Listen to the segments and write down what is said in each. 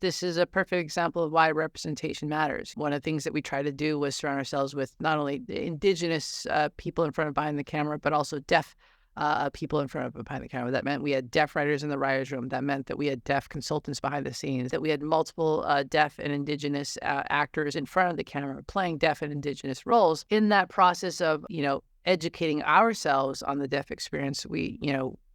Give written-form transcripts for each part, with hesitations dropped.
This is a perfect example of why representation matters. One of the things that we try to do was surround ourselves with not only Indigenous people in front of behind the camera, but also deaf people in front of behind the camera. That meant we had deaf writers in the writers' room. That meant that we had deaf consultants behind the scenes, that we had multiple deaf and Indigenous actors in front of the camera playing deaf and Indigenous roles. In that process of, educating ourselves on the deaf experience, we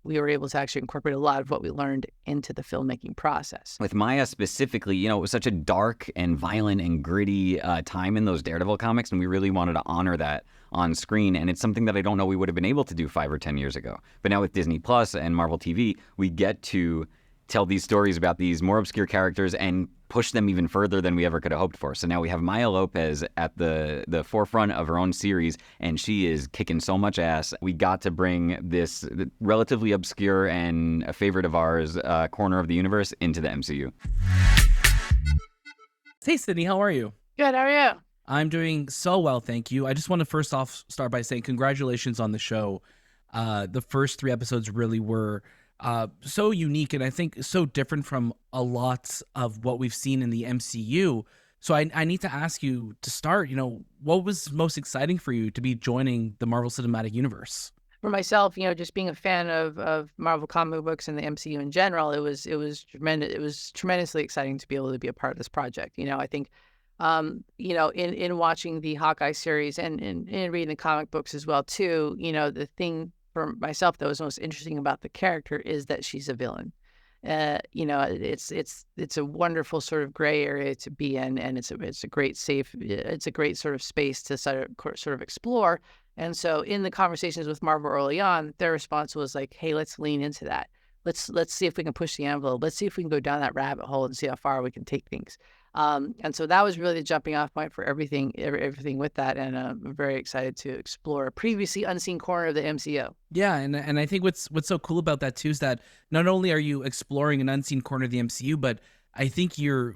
were able to actually incorporate a lot of what we learned into the filmmaking process. With Maya specifically, it was such a dark and violent and gritty time in those Daredevil comics, and we really wanted to honor that on screen. And it's something that I don't know we would have been able to do 5 or 10 years ago. But now with Disney Plus and Marvel TV, we get to tell these stories about these more obscure characters and push them even further than we ever could have hoped for. So now we have Maya Lopez at the forefront of her own series, and she is kicking so much ass. We got to bring this relatively obscure and a favorite of ours corner of the universe into the MCU. Hey, Sydney, how are you? Good, how are you? I'm doing so well, thank you. I just want to first off start by saying congratulations on the show. The first 3 episodes really were so unique and I think so different from a lot of what we've seen in the MCU. So I need to ask you to start, what was most exciting for you to be joining the Marvel Cinematic Universe? For myself, just being a fan of Marvel comic books and the MCU in general, it was tremendous. It was tremendously exciting to be able to be a part of this project. I think, in watching the Hawkeye series and in reading the comic books as well too, the thing for myself that was most interesting about the character is that she's a villain. It's a wonderful sort of gray area to be in, and it's a great sort of space to sort of explore. And so in the conversations with Marvel early on, their response was like, hey, let's lean into that. Let's see if we can push the envelope. Let's see if we can go down that rabbit hole and see how far we can take things. And so that was really the jumping off point for everything with that. And I'm very excited to explore a previously unseen corner of the MCU. Yeah, and I think what's so cool about that too is that not only are you exploring an unseen corner of the MCU, but I think you're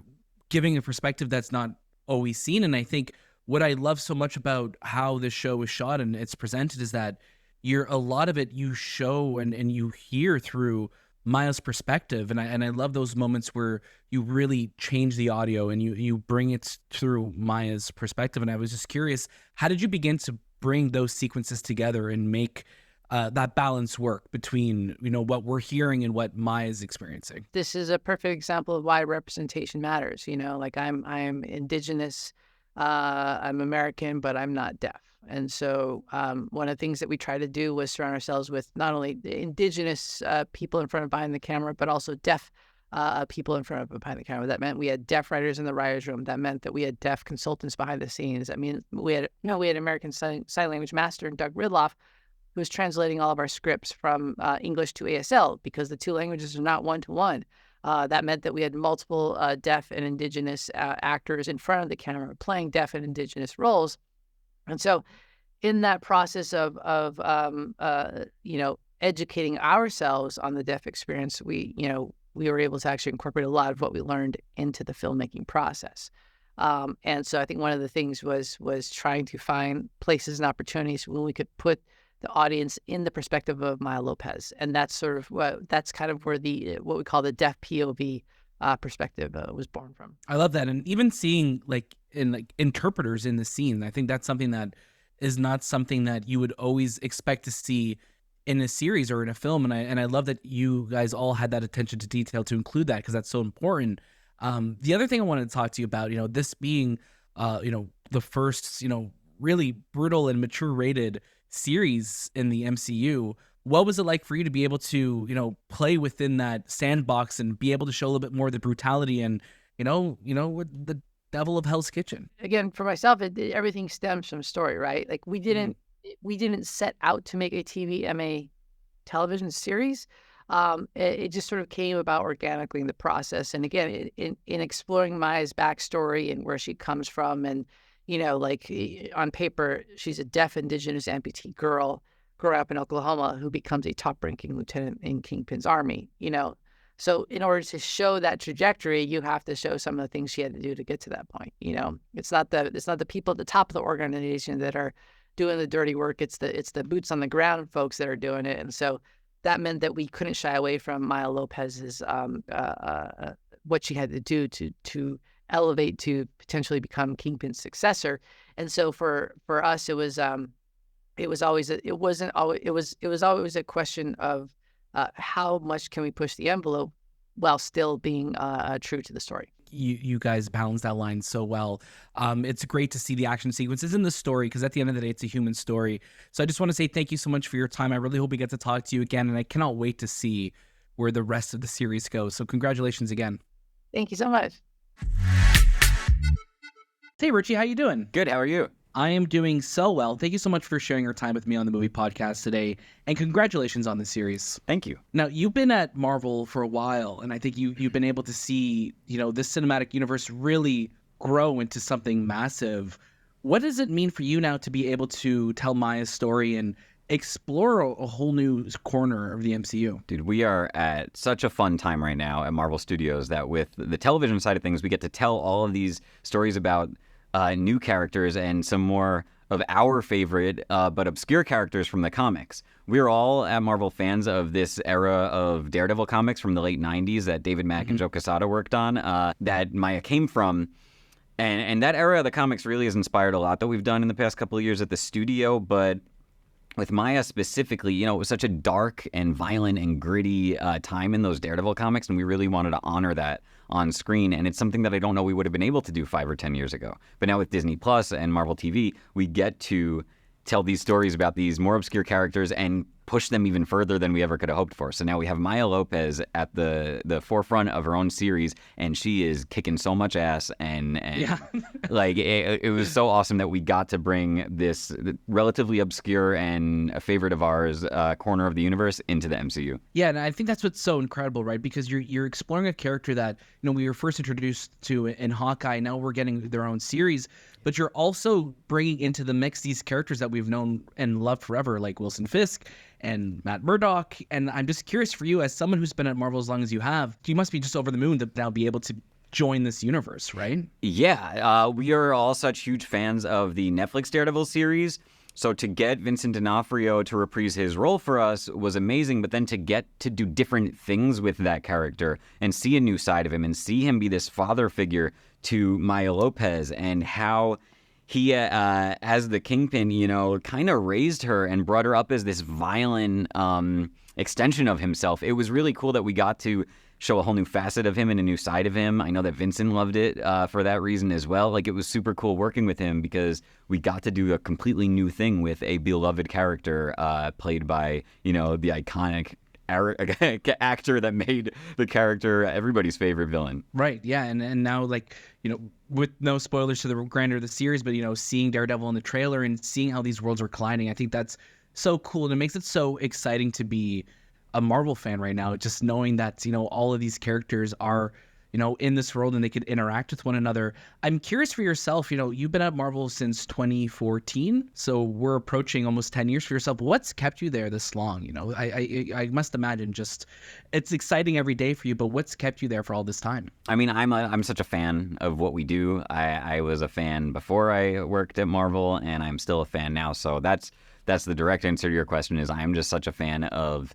giving a perspective that's not always seen. And I think what I love so much about how this show is shot and it's presented is that a lot of it you show and you hear through Maya's perspective, and I love those moments where you really change the audio and you bring it through Maya's perspective. And I was just curious, how did you begin to bring those sequences together and make that balance work between what we're hearing and what Maya's experiencing? This is a perfect example of why representation matters. Like I'm Indigenous, I'm American, but I'm not deaf. And so one of the things that we try to do was surround ourselves with not only Indigenous people in front of behind the camera, but also deaf people in front of behind the camera. That meant we had deaf writers in the writers' room. That meant that we had deaf consultants behind the scenes. I mean, we had American Sign Language Master Doug Ridloff, who was translating all of our scripts from English to ASL because the 2 languages are not one-to-one. That meant that we had multiple deaf and Indigenous actors in front of the camera playing deaf and Indigenous roles. And so in that process of educating ourselves on the deaf experience, we were able to actually incorporate a lot of what we learned into the filmmaking process. And so I think one of the things was trying to find places and opportunities when we could put the audience in the perspective of Maya Lopez. And that's kind of where what we call the deaf POV perspective was born from. I love that. And even seeing interpreters in the scene, I think that's something that is not something that you would always expect to see in a series or in a film. And I love that you guys all had that attention to detail to include that because that's so important. The other thing I wanted to talk to you about, this being, the first, really brutal and mature rated series in the MCU. What was it like for you to be able to, play within that sandbox and be able to show a little bit more of the brutality and, with the devil of Hell's Kitchen? Again, for myself, everything stems from story, right? Like we didn't set out to make a TVMA television series. It just sort of came about organically in the process. And again, in exploring Maya's backstory and where she comes from, and on paper, she's a deaf Indigenous amputee girl growing up in Oklahoma who becomes a top-ranking lieutenant in Kingpin's army. So in order to show that trajectory, you have to show some of the things she had to do to get to that point. It's not the people at the top of the organization that are doing the dirty work. It's the boots on the ground folks that are doing it. And so that meant that we couldn't shy away from Maya Lopez's what she had to do to elevate to potentially become Kingpin's successor. And so for us, it was always a question of how much can we push the envelope while still being true to the story. You guys balance that line so well. It's great to see the action sequences in the story, because at the end of the day, it's a human story. So I just want to say thank you so much for your time. I really hope we get to talk to you again, and I cannot wait to see where the rest of the series goes. So congratulations again. Thank you so much. Hey, Richie, how you doing? Good. How are you? I am doing so well. Thank you so much for sharing your time with me on the Movie Podcast today, and congratulations on the series. Thank you. Now, you've been at Marvel for a while, and I think you've been able to see, this cinematic universe really grow into something massive. What does it mean for you now to be able to tell Maya's story and explore a whole new corner of the MCU? Dude, we are at such a fun time right now at Marvel Studios that with the television side of things, we get to tell all of these stories about new characters and some more of our favorite but obscure characters from the comics. We're all at Marvel fans of this era of Daredevil comics from the late 90s that David Mack and Joe Quesada worked on, that Maya came from. And that era of the comics really has inspired a lot that we've done in the past couple of years at the studio, but with Maya specifically, it was such a dark and violent and gritty time in those Daredevil comics, and we really wanted to honor that on screen. And it's something that I don't know we would have been able to do 5 or 10 years ago. But now with Disney Plus and Marvel TV, we get to tell these stories about these more obscure characters and push them even further than we ever could have hoped for. So now we have Maya Lopez at the forefront of her own series, and she is kicking so much ass. And Yeah. like it was so awesome that we got to bring this relatively obscure and a favorite of ours corner of the universe into the MCU. Yeah, and I think that's what's so incredible, right? Because you're exploring a character that we were first introduced to in Hawkeye. Now we're getting their own series, but you're also bringing into the mix these characters that we've known and loved forever, like Wilson Fisk and Matt Murdock. And I'm just curious for you, as someone who's been at Marvel as long as you have, you must be just over the moon to now be able to join this universe, right? Yeah, we are all such huge fans of the Netflix Daredevil series. So to get Vincent D'Onofrio to reprise his role for us was amazing, but then to get to do different things with that character and see a new side of him and see him be this father figure to Maya Lopez, and how he, as the Kingpin, kind of raised her and brought her up as this violent extension of himself. It was really cool that we got to show a whole new facet of him and a new side of him. I know that Vincent loved it for that reason as well. Like, it was super cool working with him because we got to do a completely new thing with a beloved character played by, the iconic actor that made the character everybody's favorite villain. Right, yeah, and now, with no spoilers to the grandeur of the series, but, seeing Daredevil in the trailer and seeing how these worlds are colliding, I think that's so cool, and it makes it so exciting to be a Marvel fan right now, just knowing that, all of these characters are, in this world and they could interact with one another. I'm curious for yourself, you've been at Marvel since 2014, so we're approaching almost 10 years for yourself. What's kept you there this long? I must imagine it's exciting every day for you, but what's kept you there for all this time? I mean, I'm such a fan of what we do. I was a fan before I worked at Marvel, and I'm still a fan now. So that's the direct answer to your question. Is I'm just such a fan of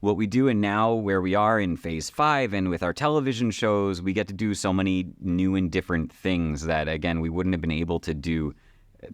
what we do, and now where we are in phase 5 and with our television shows, we get to do so many new and different things that, again, we wouldn't have been able to do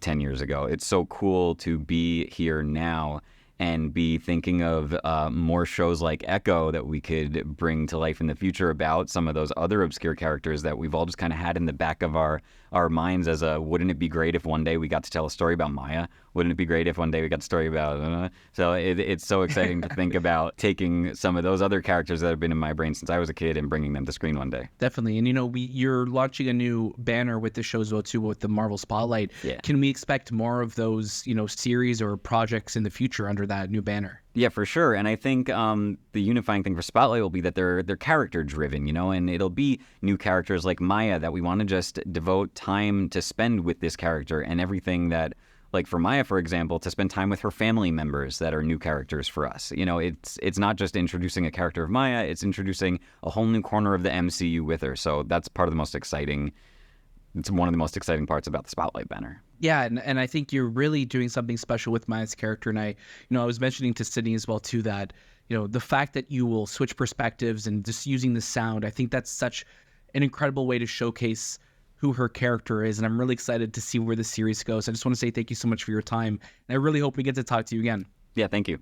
10 years ago. It's so cool to be here now and be thinking of more shows like Echo that we could bring to life in the future about some of those other obscure characters that we've all just kind of had in the back of our minds as wouldn't it be great if one day we got to tell a story about Maya? Wouldn't it be great if one day we got a story about... So it's so exciting to think about taking some of those other characters that have been in my brain since I was a kid and bringing them to screen one day. Definitely. And, you're launching a new banner with the show as well, too, with the Marvel Spotlight. Yeah. Can we expect more of those, series or projects in the future under that new banner? Yeah, for sure. And I think the unifying thing for Spotlight will be that they're character driven, and it'll be new characters like Maya that we want to just devote time to spend with this character, and everything that, like for Maya, for example, to spend time with her family members that are new characters for us. It's not just introducing a character of Maya, it's introducing a whole new corner of the MCU with her. So that's part of the most exciting. It's one of the most exciting parts about the Spotlight banner. Yeah, and I think you're really doing something special with Maya's character. And I was mentioning to Sydney as well, too, that, the fact that you will switch perspectives and just using the sound, I think that's such an incredible way to showcase who her character is. And I'm really excited to see where the series goes. I just want to say thank you so much for your time. And I really hope we get to talk to you again. Yeah, thank you.